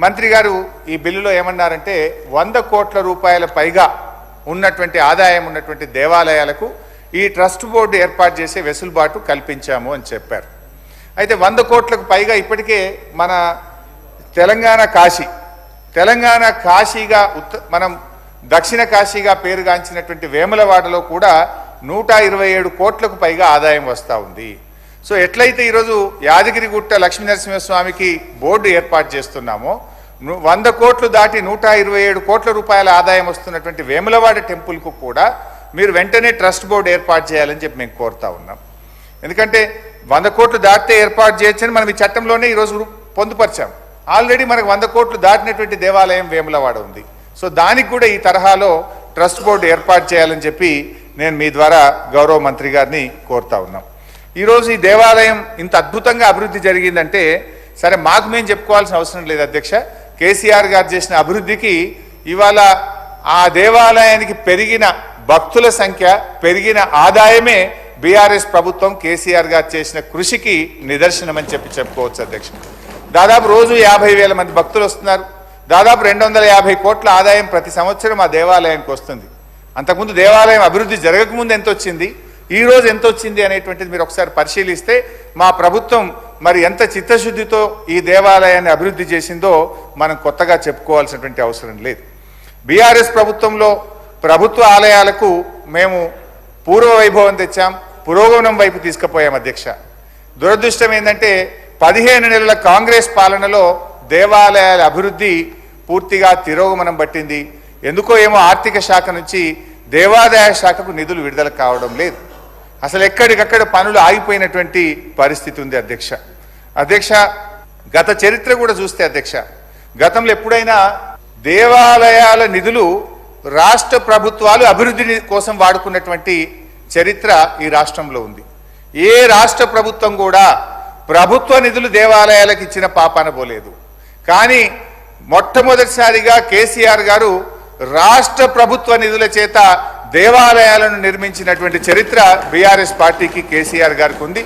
మంత్రి గారు ఈ బిల్లులో ఏమన్నారంటే 100 కోట్ల రూపాయల పైగా ఉన్నటువంటి ఆదాయం ఉన్నటువంటి దేవాలయాలకు ఈ ట్రస్ట్ బోర్డు ఏర్పాటు చేసే వెసులుబాటు కల్పించాము అని చెప్పారు. అయితే 100 కోట్లకు పైగా ఇప్పటికే మన తెలంగాణ కాశీగా మనం దక్షిణ కాశీగా పేరుగాంచినటువంటి వేములవాడలో కూడా 127 కోట్లకు పైగా ఆదాయం వస్తూ ఉంది. సో ఎట్లయితే ఈరోజు యాదగిరిగుట్ట లక్ష్మీనరసింహస్వామికి బోర్డు ఏర్పాటు చేస్తున్నామో 100 కోట్లు దాటి 127 కోట్ల రూపాయల ఆదాయం వస్తున్నటువంటి వేములవాడ టెంపుల్కు కూడా మీరు వెంటనే ట్రస్ట్ బోర్డు ఏర్పాటు చేయాలని చెప్పి మేము కోరుతా ఉన్నాం. ఎందుకంటే 100 కోట్లు దాటితే ఏర్పాటు చేయొచ్చని మనం ఈ చట్టంలోనే ఈరోజు పొందుపరిచాం. ఆల్రెడీ మనకు 100 కోట్లు దాటినటువంటి దేవాలయం వేములవాడ ఉంది. సో దానికి కూడా ఈ తరహాలో ట్రస్ట్ బోర్డు ఏర్పాటు చేయాలని చెప్పి నేను మీ ద్వారా గౌరవ మంత్రి గారిని కోరుతా ఉన్నాం. ఈరోజు ఈ దేవాలయం ఇంత అద్భుతంగా అభివృద్ధి జరిగిందంటే సరే మాకు మేము చెప్పుకోవాల్సిన అవసరం లేదు అధ్యక్ష. కేసీఆర్ గారు చేసిన అభివృద్ధికి ఇవాళ ఆ దేవాలయానికి పెరిగిన భక్తుల సంఖ్య పెరిగిన ఆదాయమే బీఆర్ఎస్ ప్రభుత్వం కేసీఆర్ గారు చేసిన కృషికి నిదర్శనమని చెప్పుకోవచ్చు అధ్యక్ష. దాదాపు రోజు 50,000 మంది భక్తులు వస్తున్నారు. దాదాపు 250 కోట్ల ఆదాయం ప్రతి సంవత్సరం ఆ దేవాలయానికి వస్తుంది. అంతకుముందు దేవాలయం అభివృద్ధి జరగకముందు ఎంత వచ్చింది, ఈ రోజు ఎంత వచ్చింది అనేటువంటిది మీరు ఒకసారి పరిశీలిస్తే మా ప్రభుత్వం మరి ఎంత చిత్తశుద్ధితో ఈ దేవాలయాన్ని అభివృద్ధి చేసిందో మనం కొత్తగా చెప్పుకోవాల్సినటువంటి అవసరం లేదు. బీఆర్ఎస్ ప్రభుత్వంలో ప్రభుత్వ ఆలయాలకు మేము పూర్వ వైభవం తెచ్చాం, పురోగమనం వైపు తీసుకుపోయాం అధ్యక్ష. దురదృష్టం ఏంటంటే 15 నెలల కాంగ్రెస్ పాలనలో దేవాలయాల అభివృద్ధి పూర్తిగా తిరోగమనం పట్టింది. ఎందుకో ఏమో ఆర్థిక శాఖ నుంచి దేవాదాయ శాఖకు నిధులు విడుదల కావడం లేదు. అసలు ఎక్కడికక్కడ పనులు ఆగిపోయినటువంటి పరిస్థితి ఉంది అధ్యక్ష. గత చరిత్ర కూడా చూస్తే అధ్యక్ష, గతంలో ఎప్పుడైనా దేవాలయాల నిధులు రాష్ట్ర ప్రభుత్వాలు అభివృద్ధి కోసం వాడుకున్నటువంటి చరిత్ర ఈ రాష్ట్రంలో ఉంది. ఏ రాష్ట్ర ప్రభుత్వం కూడా ప్రభుత్వ నిధులు దేవాలయాలకు ఇచ్చిన పాపాన పోలేదు. కానీ మొట్టమొదటిసారిగా కేసీఆర్ గారు రాష్ట్ర ప్రభుత్వ నిధుల చేత దేవాలయాలను నిర్మించినటువంటి చరిత్ర బీఆర్ఎస్ పార్టీకి కేసీఆర్ గారికి ఉంది.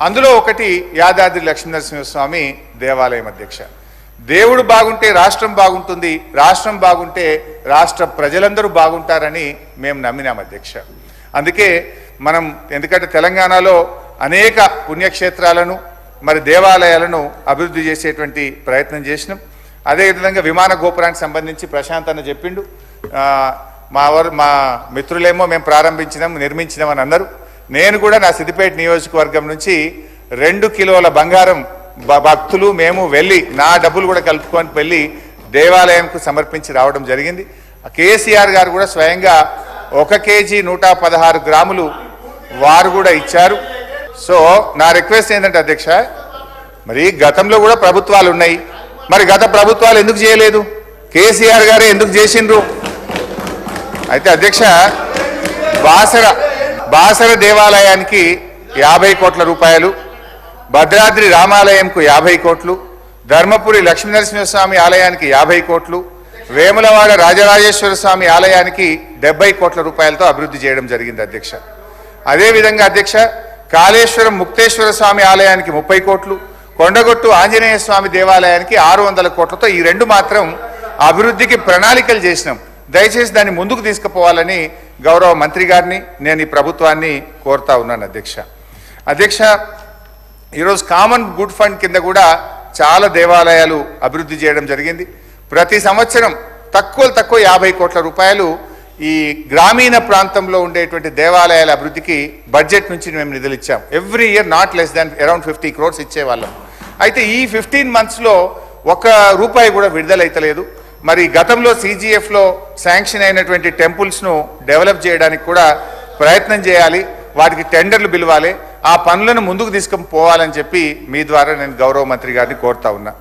అందులో ఒకటి యాదాద్రి లక్ష్మీనరసింహస్వామి దేవాలయం అధ్యక్ష. దేవుడు బాగుంటే రాష్ట్రం బాగుంటుంది, రాష్ట్రం బాగుంటే రాష్ట్ర ప్రజలందరూ బాగుంటారని మేము నమ్మినాం అధ్యక్ష. అందుకే మనం ఎందుకంటే తెలంగాణలో అనేక పుణ్యక్షేత్రాలను మరి దేవాలయాలను అభివృద్ధి చేసేటువంటి ప్రయత్నం చేసినాం. అదేవిధంగా విమాన గోపురానికి సంబంధించి ప్రశాంత్ అన్న చెప్పిండు, మా మిత్రులేమో మేము నిర్మించినాం అని అన్నారు. నేను కూడా నా సిద్దిపేట నియోజకవర్గం నుంచి 2 కిలోల బంగారం భక్తులు మేము వెళ్ళి నా డబ్బులు కూడా కలుపుకొని వెళ్ళి దేవాలయంకు సమర్పించి రావడం జరిగింది. కేసీఆర్ గారు కూడా స్వయంగా 1 కేజీ 116 గ్రాములు వారు కూడా ఇచ్చారు. సో నా రిక్వెస్ట్ ఏంటంటే అధ్యక్ష, మరి గతంలో కూడా ప్రభుత్వాలు ఉన్నాయి, మరి గత ప్రభుత్వాలు ఎందుకు చేయలేదు, కేసీఆర్ గారే ఎందుకు చేసిండ్రు? అయితే అధ్యక్ష, బాసర దేవాలయానికి 50 కోట్ల రూపాయలు, భద్రాద్రి రామాలయంకు 50 కోట్లు, ధర్మపురి లక్ష్మీనరసింహస్వామి ఆలయానికి 50 కోట్లు, వేములవాడ రాజరాజేశ్వర స్వామి ఆలయానికి 70 కోట్ల రూపాయలతో అభివృద్ధి చేయడం జరిగింది అధ్యక్ష. అదేవిధంగా అధ్యక్ష, కాళేశ్వరం ముక్తేశ్వర స్వామి ఆలయానికి 30 కోట్లు, కొండగొట్టు ఆంజనేయ స్వామి దేవాలయానికి 600 కోట్లతో ఈ 2 మాత్రం అభివృద్ధికి ప్రణాళికలు చేసినాం. దయచేసి దాన్ని ముందుకు తీసుకుపోవాలని గౌరవ మంత్రి గారిని నేను ఈ ప్రభుత్వాన్ని కోరుతా ఉన్నాను అధ్యక్ష. ఈరోజు కామన్ గుడ్ ఫండ్ కింద కూడా చాలా దేవాలయాలు అభివృద్ధి చేయడం జరిగింది. ప్రతి సంవత్సరం తక్కువ 50 కోట్ల రూపాయలు ఈ గ్రామీణ ప్రాంతంలో ఉండేటువంటి దేవాలయాల అభివృద్ధికి బడ్జెట్ నుంచి మేము నిధులు ఇచ్చాం. Every year not less than around 50 crores ఇచ్చేవాళ్ళం. అయితే ఈ 15 monthsలో 1 రూపాయి కూడా విడుదలైతలేదు. మరి గతంలో CGFలో శాంక్షన్ అయినటువంటి టెంపుల్స్ను డెవలప్ చేయడానికి కూడా ప్రయత్నం చేయాలి, వాటికి టెండర్లు పిలవాలి, ఆ పనులను ముందుకు తీసుకుని పోవాలని చెప్పి మీ ద్వారా నేను గౌరవ మంత్రి గారిని కోరుతా ఉన్నా.